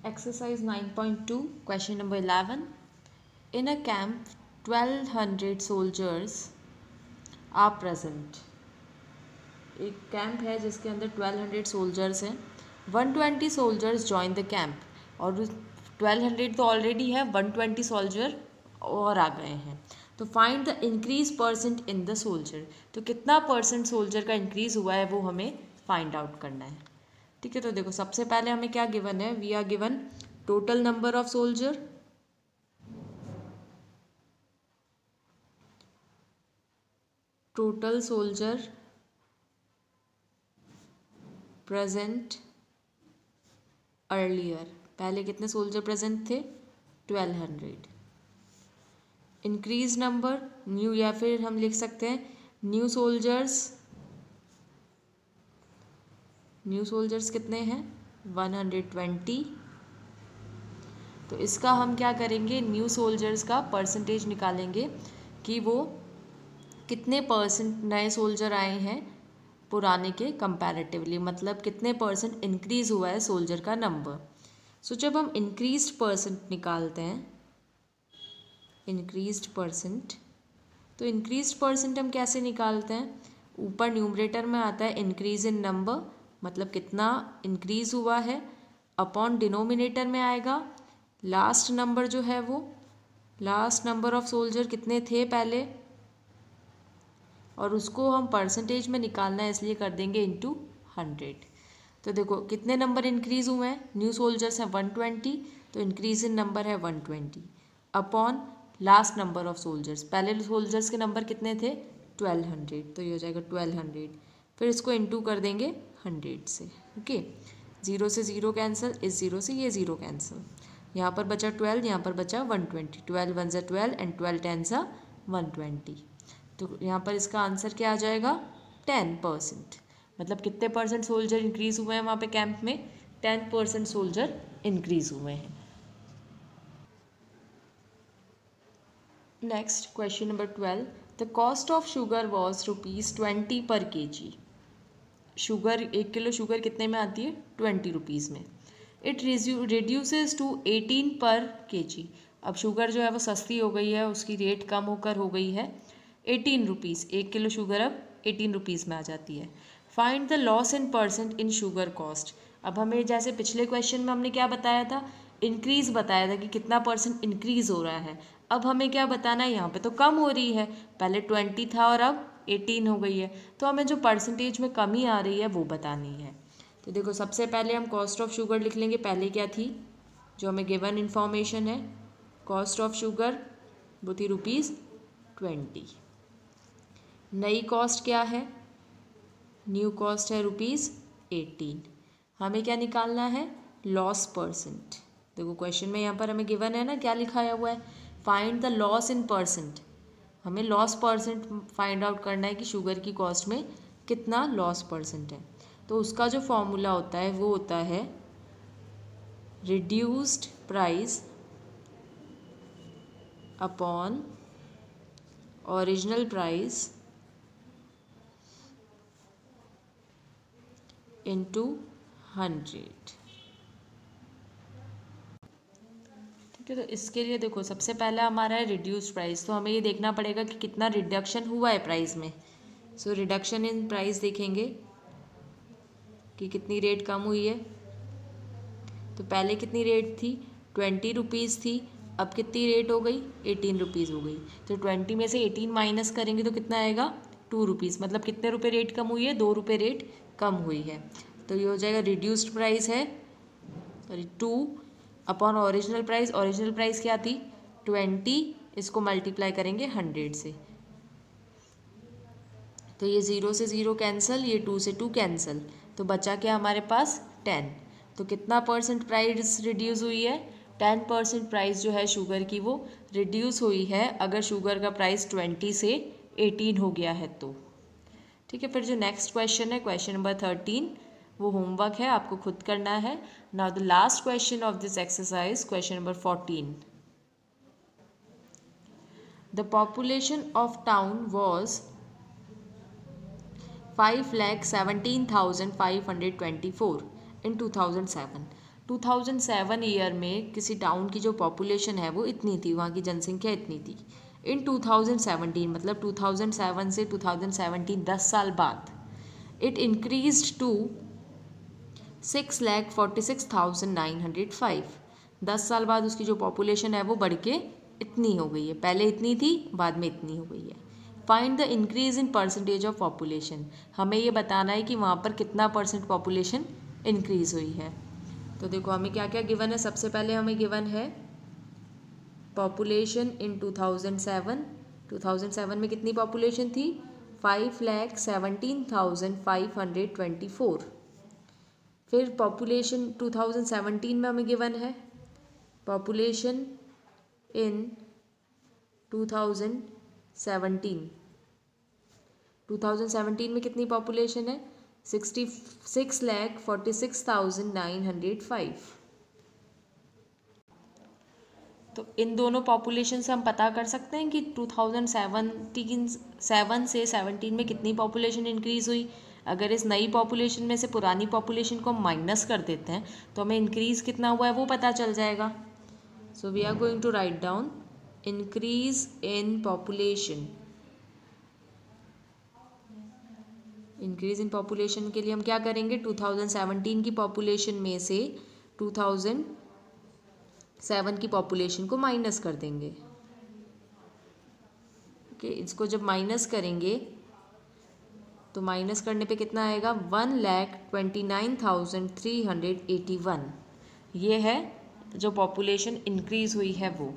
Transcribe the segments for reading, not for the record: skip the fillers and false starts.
Exercise 9.2, question number 11. In a camp, 1200 soldiers are present. एक camp है जिसके अंदर 1200 सोल्जर्स हैं. 120 सोल्जर्स ज्वाइन द कैंप और 1200 तो ऑलरेडी है, 120 सोल्जर और आ गए हैं. तो find the increase percent in the soldier. तो कितना परसेंट सोल्जर का इंक्रीज हुआ है वो हमें फाइंड आउट करना है. ठीक है, तो देखो सबसे पहले हमें क्या गिवन है. We are given total number of soldier, total soldier present earlier. पहले कितने सोल्जर प्रेजेंट थे? 1200. इंक्रीज नंबर न्यू, या फिर हम लिख सकते हैं न्यू सोल्जर्स. न्यू सोल्जर्स कितने हैं? 120. तो इसका हम क्या करेंगे, न्यू सोल्जर्स का परसेंटेज निकालेंगे कि वो कितने परसेंट नए सोल्जर आए हैं पुराने के कंपैरेटिवली, मतलब कितने परसेंट इंक्रीज हुआ है सोल्जर का नंबर. सो जब हम इंक्रीज्ड परसेंट निकालते हैं, इंक्रीज्ड परसेंट, तो इंक्रीज्ड परसेंट हम कैसे निकालते हैं? ऊपर न्यूमरेटर में आता है इंक्रीज इन नंबर, मतलब कितना इंक्रीज हुआ है, अपॉन डिनोमिनेटर में आएगा लास्ट नंबर जो है वो, लास्ट नंबर ऑफ सोल्जर कितने थे पहले, और उसको हम परसेंटेज में निकालना है इसलिए कर देंगे इंटू 100. तो देखो कितने नंबर इंक्रीज हुए हैं. न्यू सोल्जर्स हैं 120, तो इंक्रीज इन नंबर है 120 upon last number of soldiers. पहले सोल्जर्स के नंबर कितने थे? 1200, तो ये हो जाएगा 1200. फिर इसको इंटू कर देंगे 100 से. ओके, 0 से 0 कैंसिल, इस 0 से ये 0 कैंसिल. यहाँ पर बचा 12, यहाँ पर बचा 120. 12 1 ज़ा 12 एंड 12 10 ज़ा 120. तो यहाँ पर इसका आंसर क्या आ जाएगा? 10%. मतलब कितने परसेंट सोल्जर इंक्रीज हुए हैं वहाँ पे कैंप में? 10% सोल्जर इंक्रीज हुए हैं. Next question number 12. The cost of sugar was ₹20 पर kg. शुगर, 1 किलो शुगर कितने में आती है? 20 रुपीज़ में. इट रिड्यूसेस टू 18 पर kg. अब शुगर जो है वो सस्ती हो गई है, उसकी रेट कम होकर हो गई है 18 रुपीज़. 1 किलो शुगर अब 18 रुपीज़ में आ जाती है. Find the loss in percent in sugar cost. अब हमें जैसे पिछले क्वेश्चन में हमने क्या बताया था, इंक्रीज बताया था कि कितना परसेंट इंक्रीज हो रहा है. अब हमें क्या बताना है, यहाँ पे तो कम हो रही है, पहले 20 था और अब 18 हो गई है, तो हमें जो परसेंटेज में कमी आ रही है वो बतानी है. तो देखो सबसे पहले हम कॉस्ट ऑफ शुगर लिख लेंगे. पहले क्या थी जो हमें गिवन इन्फॉर्मेशन है, कॉस्ट ऑफ शुगर वो थी ₹20. नई कॉस्ट क्या है? न्यू कॉस्ट है ₹18. हमें क्या निकालना है? Loss percent. देखो क्वेश्चन में यहाँ पर हमें गिवन है ना, क्या लिखाया हुआ है? Find the loss in percent. हमें लॉस परसेंट फाइंड आउट करना है कि शुगर की कॉस्ट में कितना लॉस परसेंट है. तो उसका जो फॉर्मूला होता है वो होता है reduced price upon original price into 100. ठीक है, तो इसके लिए देखो सबसे पहला हमारा है रिड्यूस्ड प्राइस. तो हमें ये देखना पड़ेगा कि कितना रिडक्शन हुआ है प्राइस में. सो रिडक्शन इन प्राइस देखेंगे कि कितनी रेट कम हुई है. तो पहले कितनी रेट थी? 20 रुपीज़ थी, अब कितनी रेट हो गई? 18 रुपीज़ हो गई. तो 20 में से 18 माइनस करेंगे तो कितना आएगा? 2 रुपीज़. मतलब कितने रुपये रेट कम हुई है? 2 रुपये रेट कम हुई है. तो ये हो जाएगा रिड्यूस्ड प्राइस है, sorry 2 upon original price. Original price क्या थी? 20. इसको मल्टीप्लाई करेंगे 100 से, तो ये 0 से 0 कैंसिल, ये 2 से 2 कैंसिल. तो बचा क्या हमारे पास? 10. तो कितना परसेंट प्राइस रिड्यूस हुई है? 10% प्राइस जो है शुगर की वो रिड्यूस हुई है अगर शुगर का प्राइस 20 से 18 हो गया है तो. ठीक है, फिर जो नेक्स्ट क्वेश्चन है क्वेश्चन नंबर 13, वो होमवर्क है, आपको खुद करना है. Now the last question of this exercise, question number 14. The population of town was 5,17,524 in 2007. 2007 year में किसी टाउन की जो पॉपुलेशन है वो इतनी थी, वहाँ की जनसंख्या इतनी थी। इन 2017 मतलब 2007 से 2017 10 साल बाद इट इंक्रीज्ड टू 6,46,905। 10 साल बाद उसकी जो पॉपुलेशन है वो बढ़ के इतनी हो गई है, पहले इतनी थी बाद में इतनी हो गई है। Find the increase in percentage of population, हमें ये बताना है कि वहाँ पर कितना परसेंट पॉपुलेशन इंक्रीज हुई है। तो देखो हमें क्या क्या गिवन है। सबसे पहले हमें गिवन है पॉपुलेशन इन 2007 में कितनी पॉपुलेशन थी, 5,17,524। फिर पॉपुलेशन 2017 में हमें गिवन है पॉपुलेशन इन 2017 में कितनी पॉपुलेशन है, 66,46,905। तो इन दोनों पॉपुलेशन से हम पता कर सकते हैं कि 2017 से 17 में कितनी पॉपुलेशन इंक्रीज़ हुई। अगर इस नई पॉपुलेशन में से पुरानी पॉपुलेशन को हम माइनस कर देते हैं तो हमें इंक्रीज़ कितना हुआ है वो पता चल जाएगा। So we are going to write down increase in population. Increase in population के लिए हम क्या करेंगे, 2017 की पॉपुलेशन में से 2007 की पॉपुलेशन को माइनस कर देंगे। ओके, इसको जब माइनस करेंगे तो माइनस करने पे कितना आएगा, 1,29,381। ये है जो पॉपुलेशन इंक्रीज़ हुई है वो।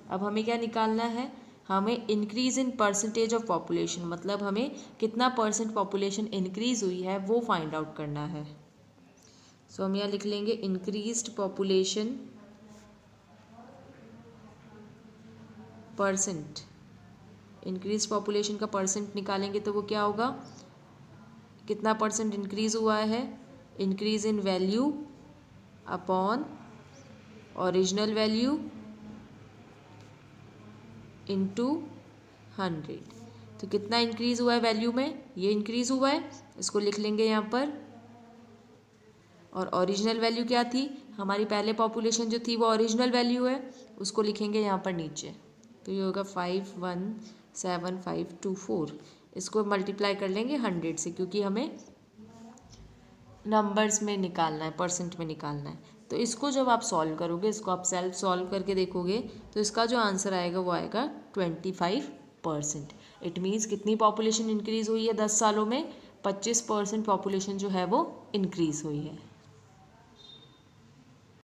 अब हमें क्या निकालना है, हमें increase in percentage of population, मतलब हमें कितना परसेंट पॉपुलेशन इंक्रीज़ हुई है वो फाइंड आउट करना है। सो हम यहाँ लिख लेंगे increased population percent. Increase population का परसेंट निकालेंगे तो वो क्या होगा, कितना परसेंट इंक्रीज़ हुआ है, increase in value upon original value into 100। तो कितना इंक्रीज़ हुआ है वैल्यू में, ये इंक्रीज़ हुआ है, इसको लिख लेंगे यहाँ पर। और ओरिजिनल वैल्यू क्या थी, हमारी पहले पॉपुलेशन जो थी वो ओरिजिनल वैल्यू है, उसको लिखेंगे यहाँ पर नीचे। तो ये होगा 517524। इसको मल्टीप्लाई कर लेंगे 100 से, क्योंकि हमें नंबर्स में निकालना है, परसेंट में निकालना है। तो इसको जब आप सॉल्व करोगे, इसको आप सेल्फ सॉल्व करके देखोगे तो इसका जो आंसर आएगा वो आएगा 25%। इट मीन्स कितनी पॉपुलेशन इंक्रीज़ हुई है 10 सालों में, 25% पॉपुलेशन जो है वो इंक्रीज़ हुई है।